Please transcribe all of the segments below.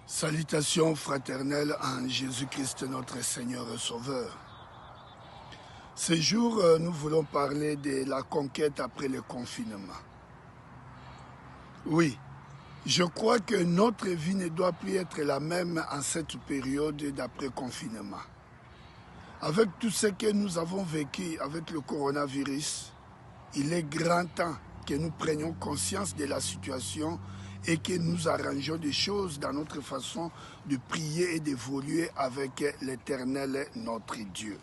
Salutations fraternelles en Jésus-Christ notre Seigneur et Sauveur. Ce jour, nous voulons parler de la conquête après le confinement. Oui, je crois que notre vie ne doit plus être la même en cette période d'après-confinement. Avec tout ce que nous avons vécu avec le coronavirus, il est grand temps que nous prenions conscience de la situation et que nous arrangeons des choses dans notre façon de prier et d'évoluer avec l'Éternel, notre Dieu.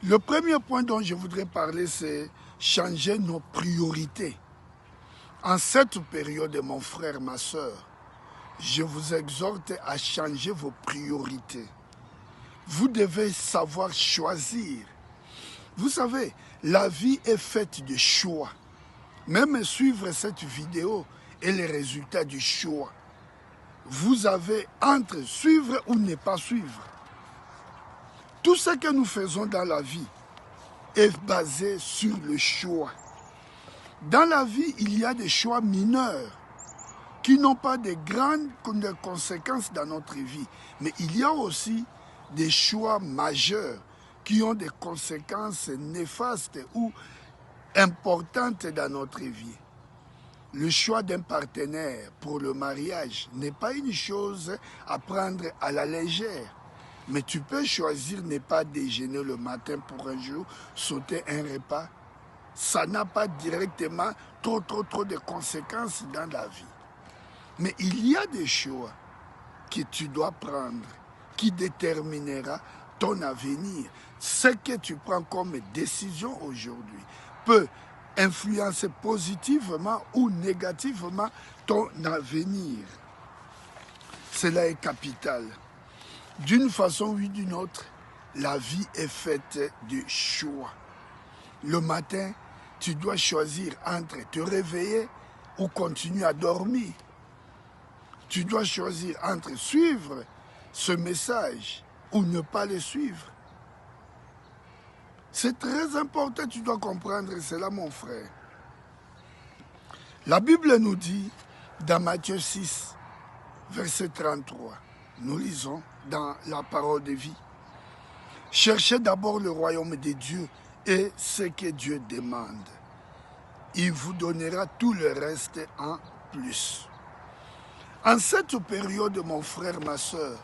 Le premier point dont je voudrais parler, c'est changer nos priorités. En cette période, mon frère, ma soeur, je vous exhorte à changer vos priorités. Vous devez savoir choisir. Vous savez, la vie est faite de choix. Même suivre cette vidéo est le résultat du choix. Vous avez entre suivre ou ne pas suivre. Tout ce que nous faisons dans la vie est basé sur le choix. Dans la vie, il y a des choix mineurs qui n'ont pas de grandes conséquences dans notre vie. Mais il y a aussi des choix majeurs qui ont des conséquences néfastes ou importantes dans notre vie. Le choix d'un partenaire pour le mariage n'est pas une chose à prendre à la légère. Mais tu peux choisir ne pas déjeuner le matin pour un jour, sauter un repas. Ça n'a pas directement trop de conséquences dans la vie. Mais il y a des choix que tu dois prendre qui déterminera ton avenir. Ce que tu prends comme décision aujourd'hui peut influencer positivement ou négativement ton avenir. Cela est capital. D'une façon ou d'une autre, la vie est faite de choix. Le matin, tu dois choisir entre te réveiller ou continuer à dormir. Tu dois choisir entre suivre ce message ou ne pas le suivre. C'est très important, tu dois comprendre cela, mon frère. La Bible nous dit, dans Matthieu 6, verset 33, nous lisons dans la parole de vie, « Cherchez d'abord le royaume de Dieu et ce que Dieu demande. Il vous donnera tout le reste en plus. » En cette période, mon frère, ma soeur,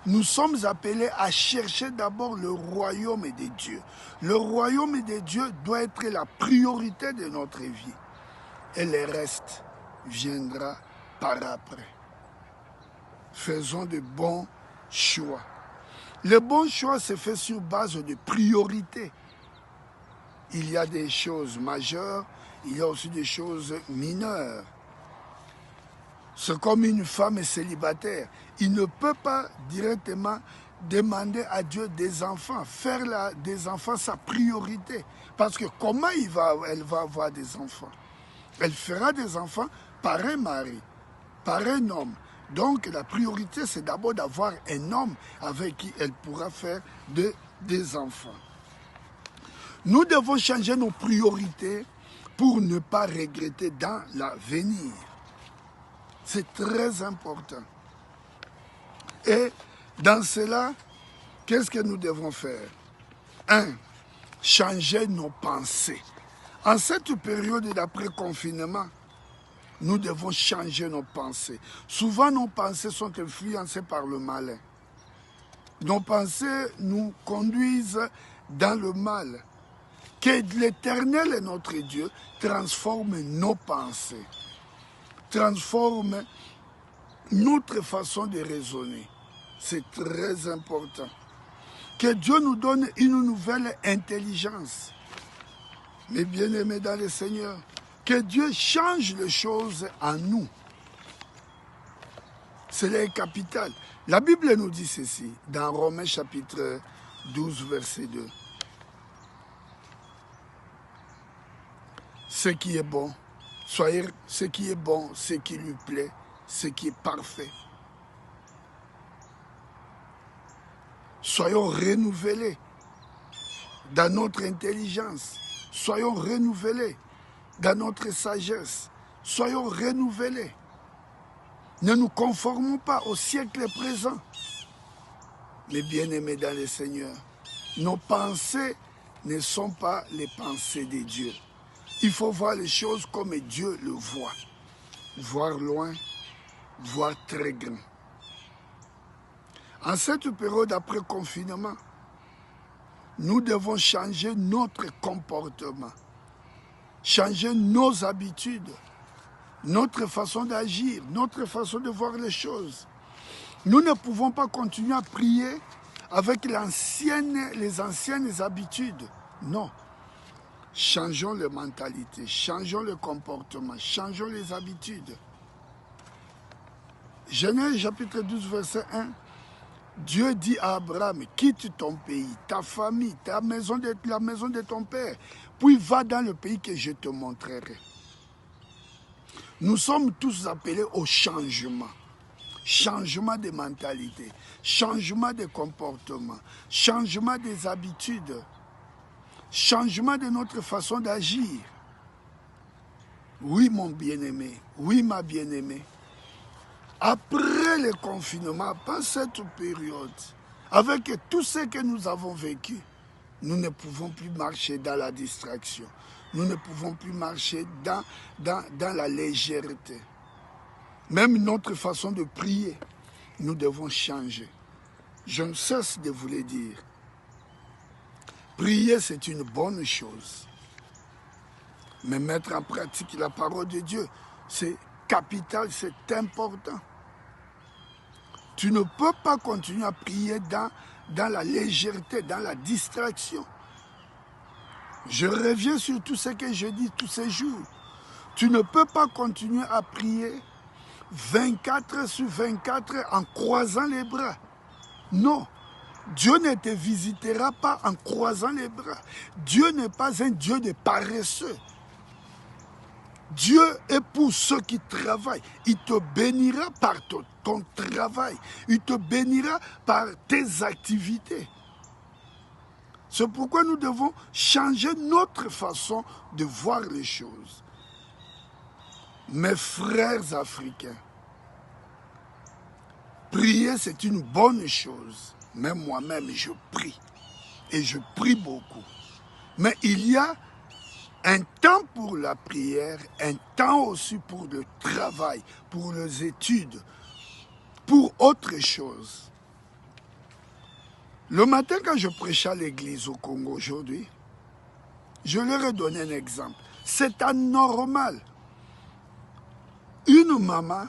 nous sommes appelés à chercher d'abord le royaume de Dieu. Le royaume de Dieu doit être la priorité de notre vie. Et le reste viendra par après. Faisons de bons choix. Le bon choix se fait sur base de priorités. Il y a des choses majeures, il y a aussi des choses mineures. C'est comme une femme célibataire. Il ne peut pas directement demander à Dieu des enfants, faire des enfants sa priorité. Parce que comment elle va avoir des enfants? Elle fera des enfants par un mari, par un homme. Donc la priorité, c'est d'abord d'avoir un homme avec qui elle pourra faire des enfants. Nous devons changer nos priorités pour ne pas regretter dans l'avenir. C'est très important. Et dans cela, qu'est-ce que nous devons faire? 1. Changer nos pensées. En cette période d'après-confinement, nous devons changer nos pensées. Souvent, nos pensées sont influencées par le malin. Nos pensées nous conduisent dans le mal. Que l'Éternel, notre Dieu, transforme nos pensées, transforme notre façon de raisonner. C'est très important. Que Dieu nous donne une nouvelle intelligence. Mes bien-aimés dans le Seigneur, que Dieu change les choses en nous. C'est capital. La Bible nous dit ceci, dans Romains chapitre 12, verset 2. Ce qui est bon, ce qui est bon, ce qui lui plaît, ce qui est parfait. Soyons renouvelés dans notre intelligence. Soyons renouvelés dans notre sagesse. Soyons renouvelés. Ne nous conformons pas au siècle présent. Mes bien-aimés dans le Seigneur, nos pensées ne sont pas les pensées de Dieu. Il faut voir les choses comme Dieu le voit. Voir loin, voir très grand. En cette période après confinement, nous devons changer notre comportement, changer nos habitudes, notre façon d'agir, notre façon de voir les choses. Nous ne pouvons pas continuer à prier avec les anciennes habitudes. Non. Changeons les mentalités, changeons le comportement, changeons les habitudes. Genèse chapitre 12, verset 1. Dieu dit à Abraham, quitte ton pays, ta famille, la maison de ton père, puis va dans le pays que je te montrerai. Nous sommes tous appelés au changement. Changement de mentalité, changement de comportement, changement des habitudes, changement de notre façon d'agir. Oui, mon bien-aimé, oui, ma bien-aimée. Après le confinement, après cette période, avec tout ce que nous avons vécu, nous ne pouvons plus marcher dans la distraction. Nous ne pouvons plus marcher dans la légèreté. Même notre façon de prier, nous devons changer. Je ne cesse de vous le dire. Prier, c'est une bonne chose. Mais mettre en pratique la parole de Dieu, c'est capital, c'est important. Tu ne peux pas continuer à prier dans la légèreté, dans la distraction. Je reviens sur tout ce que je dis tous ces jours. Tu ne peux pas continuer à prier 24 sur 24 en croisant les bras. Non, Dieu ne te visitera pas en croisant les bras. Dieu n'est pas un Dieu de paresseux. Dieu est pour ceux qui travaillent. Il te bénira par ton travail. Il te bénira par tes activités. C'est pourquoi nous devons changer notre façon de voir les choses. Mes frères africains, prier c'est une bonne chose. Même moi-même, je prie. Et je prie beaucoup. Mais il y a un temps pour la prière, un temps aussi pour le travail, pour les études, pour autre chose. Le matin, quand je prêchais à l'église au Congo aujourd'hui, je leur ai donné un exemple. C'est anormal. Une maman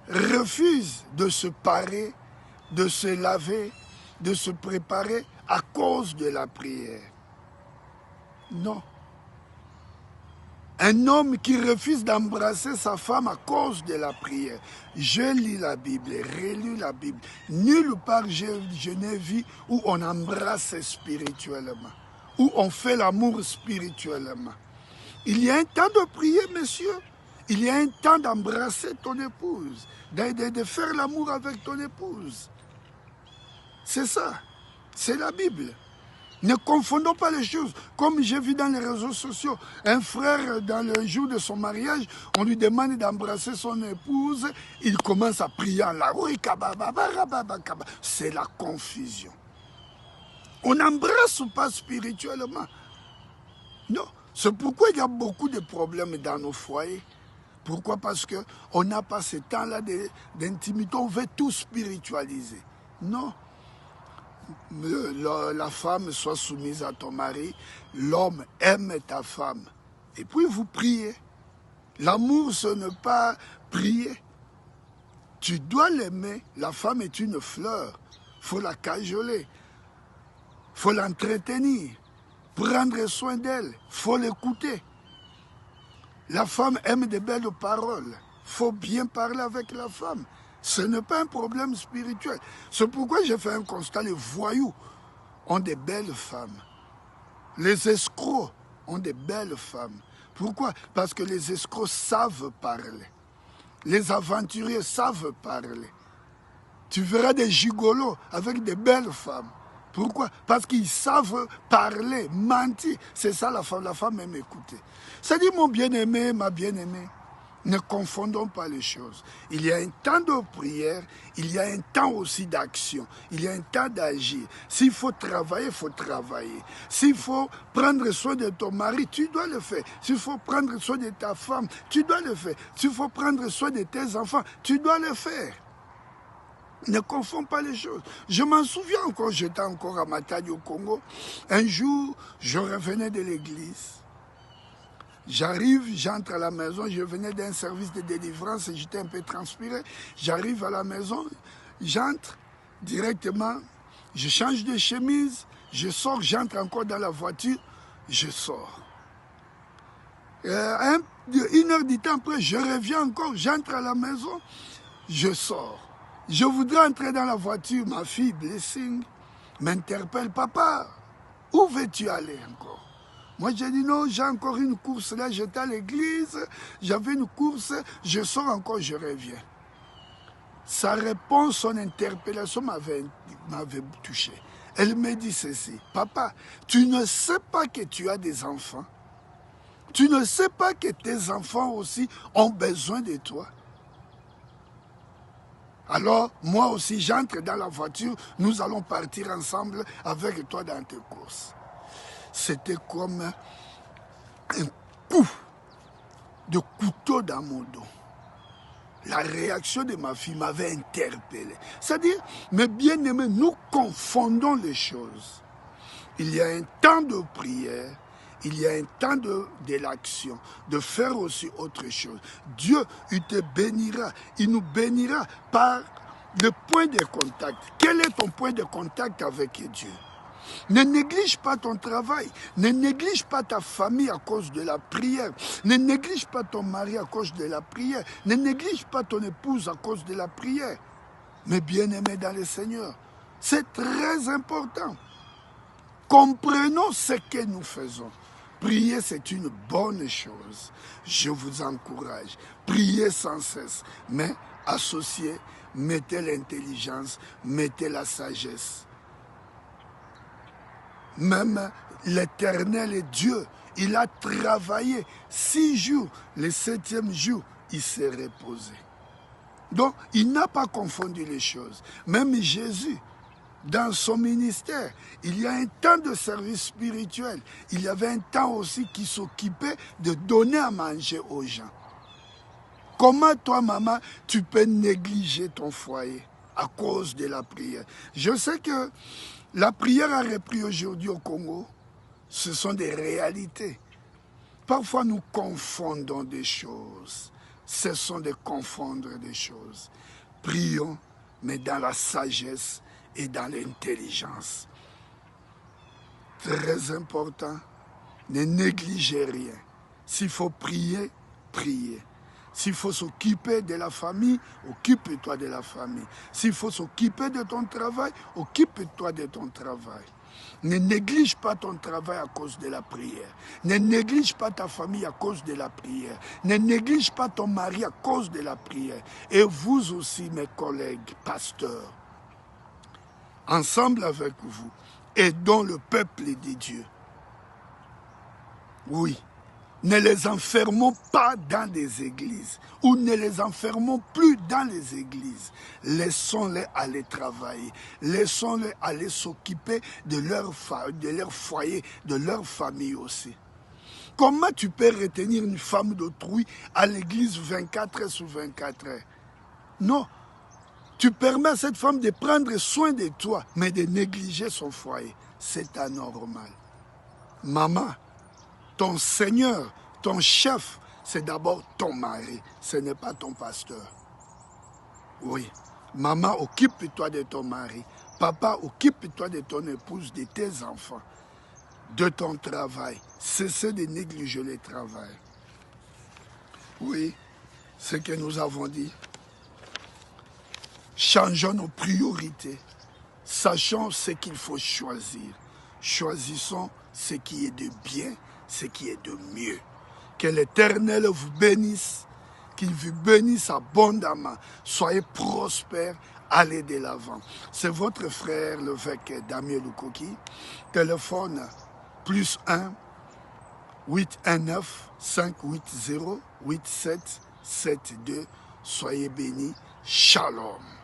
refuse de se parer, de se laver, de se préparer à cause de la prière. Non. Un homme qui refuse d'embrasser sa femme à cause de la prière. Je lis la Bible, relis la Bible. Nulle part je n'ai vu où on embrasse spirituellement, où on fait l'amour spirituellement. Il y a un temps de prier, monsieur. Il y a un temps d'embrasser ton épouse, de faire l'amour avec ton épouse. C'est ça, c'est la Bible. Ne confondons pas les choses. Comme j'ai vu dans les réseaux sociaux, un frère, dans le jour de son mariage, on lui demande d'embrasser son épouse, il commence à prier en la rue. C'est la confusion. On n'embrasse pas spirituellement. Non, c'est pourquoi il y a beaucoup de problèmes dans nos foyers. Pourquoi? Parce qu'on n'a pas ce temps-là d'intimité, on veut tout spiritualiser. Non. La femme soit soumise à ton mari, l'homme aime ta femme. Et puis vous priez. L'amour, ce n'est pas prier. Tu dois l'aimer. La femme est une fleur. Il faut la cajoler. Il faut l'entretenir. Prendre soin d'elle. Il faut l'écouter. La femme aime de belles paroles. Il faut bien parler avec la femme. Ce n'est pas un problème spirituel. C'est pourquoi j'ai fait un constat. Les voyous ont de belles femmes. Les escrocs ont de belles femmes. Pourquoi? Parce que les escrocs savent parler. Les aventuriers savent parler. Tu verras des gigolos avec de belles femmes. Pourquoi? Parce qu'ils savent parler, mentir. C'est ça la femme aime écouter. C'est-à-dire, mon bien-aimé, ma bien-aimée, Ne confondons pas les choses. Il y a un temps de prière, il y a un temps aussi d'action, il y a un temps d'agir. S'il faut travailler, il faut travailler. S'il faut prendre soin de ton mari, tu dois le faire. S'il faut prendre soin de ta femme, tu dois le faire. S'il faut prendre soin de tes enfants, tu dois le faire. Ne confonds pas les choses. Je m'en souviens encore, j'étais encore à Matadi au Congo. Un jour, je revenais de l'église. J'arrive, j'entre à la maison, je venais d'un service de délivrance et j'étais un peu transpiré. J'arrive à la maison, j'entre directement, je change de chemise, je sors, j'entre encore dans la voiture, je sors. Une heure du temps après, je reviens encore, j'entre à la maison, je sors. Je voudrais entrer dans la voiture, ma fille, Blessing, m'interpelle, papa, où veux-tu aller encore? Moi, j'ai dit non, j'ai encore une course là, j'étais à l'église, j'avais une course, je sors encore, je reviens. Sa réponse, son interpellation m'avait touché. Elle me dit ceci, papa, tu ne sais pas que tu as des enfants? Tu ne sais pas que tes enfants aussi ont besoin de toi? Alors, moi aussi, j'entre dans la voiture, nous allons partir ensemble avec toi dans tes courses. C'était comme un coup de couteau dans mon dos. La réaction de ma fille m'avait interpellé. C'est-à-dire, mes bien-aimés, nous confondons les choses. Il y a un temps de prière, il y a un temps de l'action, de faire aussi autre chose. Dieu, il te bénira, il nous bénira par le point de contact. Quel est ton point de contact avec Dieu? Ne néglige pas ton travail, ne néglige pas ta famille à cause de la prière, ne néglige pas ton mari à cause de la prière, ne néglige pas ton épouse à cause de la prière. Mais bien-aimés dans le Seigneur, c'est très important. Comprenons ce que nous faisons. Prier, c'est une bonne chose. Je vous encourage. Priez sans cesse, mais associez, mettez l'intelligence, mettez la sagesse. Même l'Éternel est Dieu. Il a travaillé 6 jours. Le 7e jour, il s'est reposé. Donc, il n'a pas confondu les choses. Même Jésus, dans son ministère, il y a un temps de service spirituel. Il y avait un temps aussi qui s'occupait de donner à manger aux gens. Comment toi, maman, tu peux négliger ton foyer à cause de la prière? Je sais que la prière a repris aujourd'hui au Congo. Ce sont des réalités. Parfois, nous confondons des choses. Cessons de confondre des choses. Prions, mais dans la sagesse et dans l'intelligence. Très important, ne négligez rien. S'il faut prier, priez. S'il faut s'occuper de la famille, occupe-toi de la famille. S'il faut s'occuper de ton travail, occupe-toi de ton travail. Ne néglige pas ton travail à cause de la prière. Ne néglige pas ta famille à cause de la prière. Ne néglige pas ton mari à cause de la prière. Et vous aussi, mes collègues pasteurs, ensemble avec vous, aidons le peuple de Dieu. Oui. Ne les enfermons pas dans des églises ou ne les enfermons plus dans les églises. Laissons-les aller travailler. Laissons-les aller s'occuper de leur foyer, de leur famille aussi. Comment tu peux retenir une femme d'autrui à l'église 24 heures sur 24 heures? Non. Tu permets à cette femme de prendre soin de toi, mais de négliger son foyer. C'est anormal. Maman, ton Seigneur, ton chef, c'est d'abord ton mari, ce n'est pas ton pasteur. Oui, maman, occupe-toi de ton mari. Papa, occupe-toi de ton épouse, de tes enfants, de ton travail. Cessez de négliger le travail. Oui, ce que nous avons dit. Changeons nos priorités. Sachons ce qu'il faut choisir. Choisissons ce qui est de bien, ce qui est de mieux. Que l'Éternel vous bénisse, qu'il vous bénisse abondamment. Soyez prospères, allez de l'avant. C'est votre frère, l'évêque Damien Lukoki. Téléphone +1 819 580 87 7-2. Soyez bénis. Shalom.